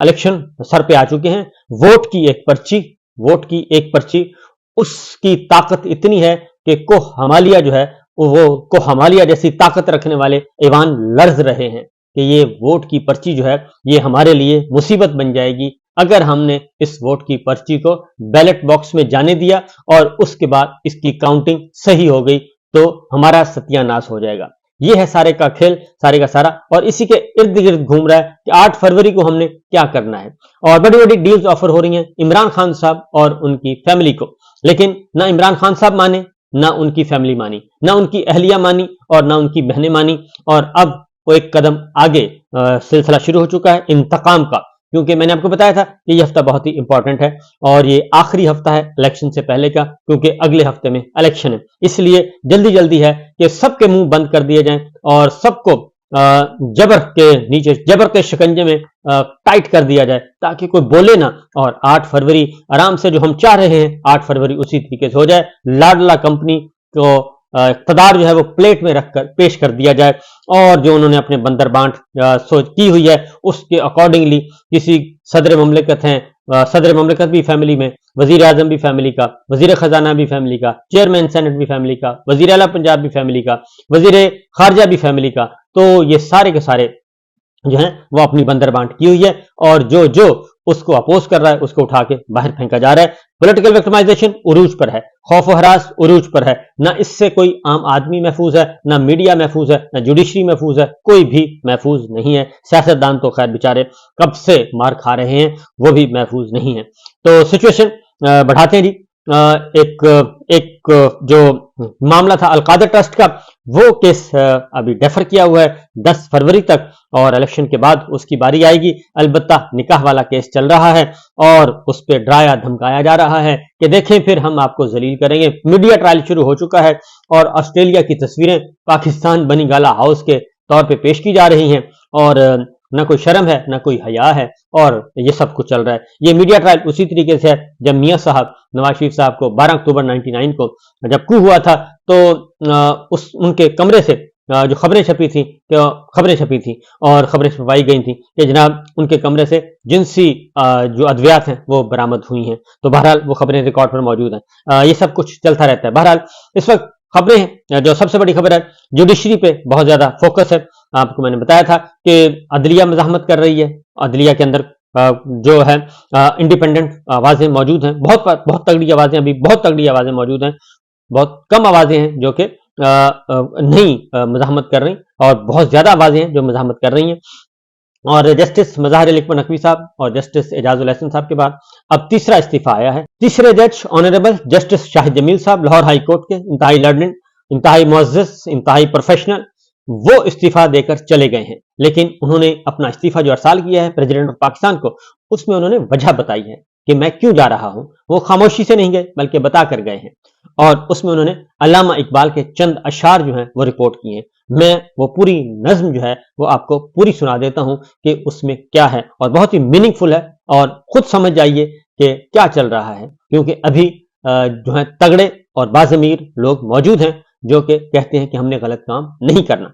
Election سر پہ آ چکے ہیں. ووٹ کی ایک پرچی اس کی طاقت اتنی ہے کہ کوہ ہمالیہ جو ہے وہ کوہ ہمالیہ جیسی طاقت رکھنے والے ایوان لرز رہے ہیں کہ یہ ووٹ کی پرچی جو ہے یہ ہمارے لیے مصیبت بن جائے گی اگر ہم نے اس ووٹ کی پرچی کو بیلٹ باکس میں جانے دیا اور اس کے بعد اس کی کاؤنٹنگ صحیح ہو گئی تو ہمارا ستیہ ناش ہو جائے گا. یہ ہے سارے کا کھیل، سارے کا سارا، اور اسی کے ارد گرد گھوم رہا ہے کہ 8 فروری کو ہم نے کیا کرنا ہے. اور بڑی بڑی ڈیلز آفر ہو رہی ہیں عمران خان صاحب اور ان کی فیملی کو، لیکن نہ عمران خان صاحب مانے، نہ ان کی فیملی مانی، نہ ان کی اہلیہ مانی اور نہ ان کی بہنیں مانی. اور اب وہ ایک قدم آگے سلسلہ شروع ہو چکا ہے انتقام کا، کیونکہ میں نے آپ کو بتایا تھا کہ یہ ہفتہ بہت ہی امپورٹنٹ ہے اور یہ آخری ہفتہ ہے الیکشن سے پہلے کا، کیونکہ اگلے ہفتے میں الیکشن ہے. اس لیے جلدی ہے کہ سب کے منہ بند کر دیے جائیں اور سب کو جبر کے نیچے، جبر کے شکنجے میں ٹائٹ کر دیا جائے تاکہ کوئی بولے نہ. اور 8 فروری آرام سے جو ہم چاہ رہے ہیں 8 فروری اسی طریقے سے ہو جائے. لاڈلا کمپنی کو اقتدار جو ہے وہ پلیٹ میں رکھ کر پیش کر دیا جائے اور جو انہوں نے اپنے بندر بانٹ سوچ کی ہوئی ہے اس کے اکارڈنگلی کسی صدر مملکت ہیں، صدر مملکت بھی فیملی میں، وزیر اعظم بھی فیملی کا، وزیر خزانہ بھی فیملی کا، چیئرمین سینٹ بھی فیملی کا، وزیر اعلیٰ پنجاب بھی فیملی کا، وزیر خارجہ بھی فیملی کا. تو یہ سارے کے سارے جو ہیں وہ اپنی بندر بانٹ کی ہوئی ہے اور جو اس کو اپوز کر رہا ہے اس کو اٹھا کے باہر پھینکا جا رہا ہے. پولیٹیکل وکٹمائزیشن عروج پر ہے، خوف و ہراس عروج پر ہے. نہ اس سے کوئی عام آدمی محفوظ ہے، نہ میڈیا محفوظ ہے، نہ جوڈیشری محفوظ ہے، کوئی بھی محفوظ نہیں ہے. سیاستدان تو خیر بیچارے کب سے مار کھا رہے ہیں، وہ بھی محفوظ نہیں ہے. تو سچویشن بڑھاتے ہیں جی. ایک جو معاملہ تھا القادر ٹرسٹ کا، وہ کیس ابھی ڈیفر کیا ہوا ہے 10 فروری تک اور الیکشن کے بعد اس کی باری آئے گی. البتہ نکاح والا کیس چل رہا ہے اور اس پہ ڈرایا دھمکایا جا رہا ہے کہ دیکھیں پھر ہم آپ کو ذلیل کریں گے. میڈیا ٹرائل شروع ہو چکا ہے اور آسٹریلیا کی تصویریں پاکستان بنی گالا ہاؤس کے طور پہ پیش کی جا رہی ہیں اور نہ کوئی شرم ہے نہ کوئی حیا ہے اور یہ سب کچھ چل رہا ہے. یہ میڈیا ٹرائل اسی طریقے سے ہے جب میاں صاحب نواز شریف صاحب کو 12 اکتوبر 99 کو جب کو ہوا تھا تو ان کے کمرے سے جو خبریں چھپی تھیں اور خبریں چھپائی گئی تھیں کہ جناب ان کے کمرے سے جنسی جو ادویات ہیں وہ برآمد ہوئی ہیں. تو بہرحال وہ خبریں ریکارڈ پر موجود ہیں. یہ سب کچھ چلتا رہتا ہے. بہرحال اس وقت خبریں ہیں، جو سب سے بڑی خبر ہے جوڈیشری پہ بہت زیادہ فوکس ہے. آپ کو میں نے بتایا تھا کہ عدلیہ مزاحمت کر رہی ہے. عدلیہ کے اندر جو ہے انڈیپینڈنٹ آوازیں موجود ہیں، بہت تگڑی آوازیں، ابھی بہت تگڑی آوازیں موجود ہیں. بہت کم آوازیں ہیں جو کہ نہیں مزاحمت کر رہی اور بہت زیادہ آوازیں ہیں جو مزاحمت کر رہی ہیں. اور جسٹس مظاہر علی نقوی صاحب اور جسٹس اعجاز الاحسن صاحب کے بعد اب تیسرا استعفیٰ آیا ہے. تیسرے جج آنریبل جسٹس شاہد جمیل صاحب لاہور ہائی کورٹ کے انتہائی لرننڈ، انتہائی معزز، انتہائی پروفیشنل، وہ استعفیٰ دے کر چلے گئے ہیں. لیکن انہوں نے اپنا استعفیٰ جو ارسال کیا ہے پریزیڈنٹ آف پاکستان کو، اس میں انہوں نے وجہ بتائی ہے کہ میں کیوں جا رہا ہوں. وہ خاموشی سے نہیں گئے بلکہ بتا کر گئے ہیں اور اس میں انہوں نے علامہ اقبال کے چند اشعار جو ہیں وہ رپورٹ کیے ہیں. میں وہ پوری نظم جو ہے وہ آپ کو پوری سنا دیتا ہوں کہ اس میں کیا ہے اور بہت ہی میننگ فل ہے اور خود سمجھ جائیے کہ کیا چل رہا ہے، کیونکہ ابھی جو ہے تگڑے اور باضمیر لوگ موجود ہیں جو کہ کہتے ہیں کہ ہم نے غلط کام نہیں کرنا.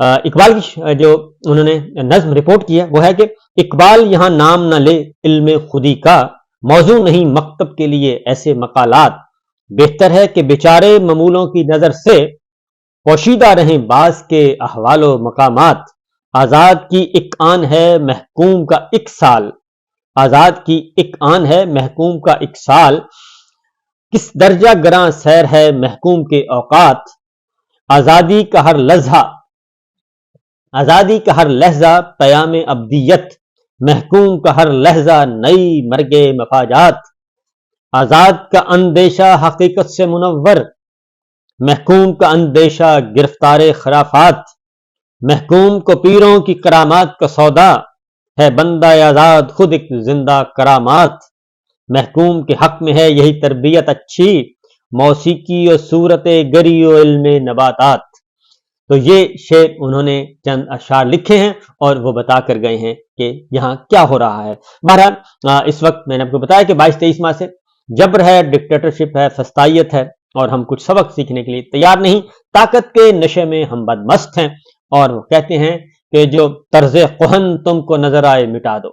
اقبال کی جو انہوں نے نظم رپورٹ کی ہے وہ ہے کہ اقبال یہاں نام نہ لے علم خودی کا، موضوع نہیں مکتب کے لیے ایسے مقالات، بہتر ہے کہ بیچارے ممولوں کی نظر سے پوشیدہ رہیں بعض کے احوال و مقامات. آزاد کی ایک آن ہے محکوم کا ایک سال، آزاد کی ایک آن ہے محکوم کا ایک سال، کس درجہ گراں سیر ہے محکوم کے اوقات. آزادی کا ہر لحظہ، آزادی کا ہر لحظہ پیام ابدیت، محکوم کا ہر لحظہ نئی مرگ مفاجات. آزاد کا اندیشہ حقیقت سے منور، محکوم کا اندیشہ گرفتار خرافات. محکوم کو پیروں کی کرامات کا سودا، ہے بندہ آزاد خود ایک زندہ کرامات. محکوم کے حق میں ہے یہی تربیت اچھی، موسیقی و صورت گری و علم نباتات. تو یہ شعر انہوں نے چند اشعار لکھے ہیں اور وہ بتا کر گئے ہیں کہ یہاں کیا ہو رہا ہے. بہرحال اس وقت میں نے آپ کو بتایا کہ 22-23 ماہ سے جبر ہے، ڈکٹیٹرشپ ہے، فسطائیت ہے اور ہم کچھ سبق سیکھنے کے لیے تیار نہیں. طاقت کے نشے میں ہم بدمست ہیں اور وہ کہتے ہیں کہ جو طرز کہن تم کو نظر آئے مٹا دو.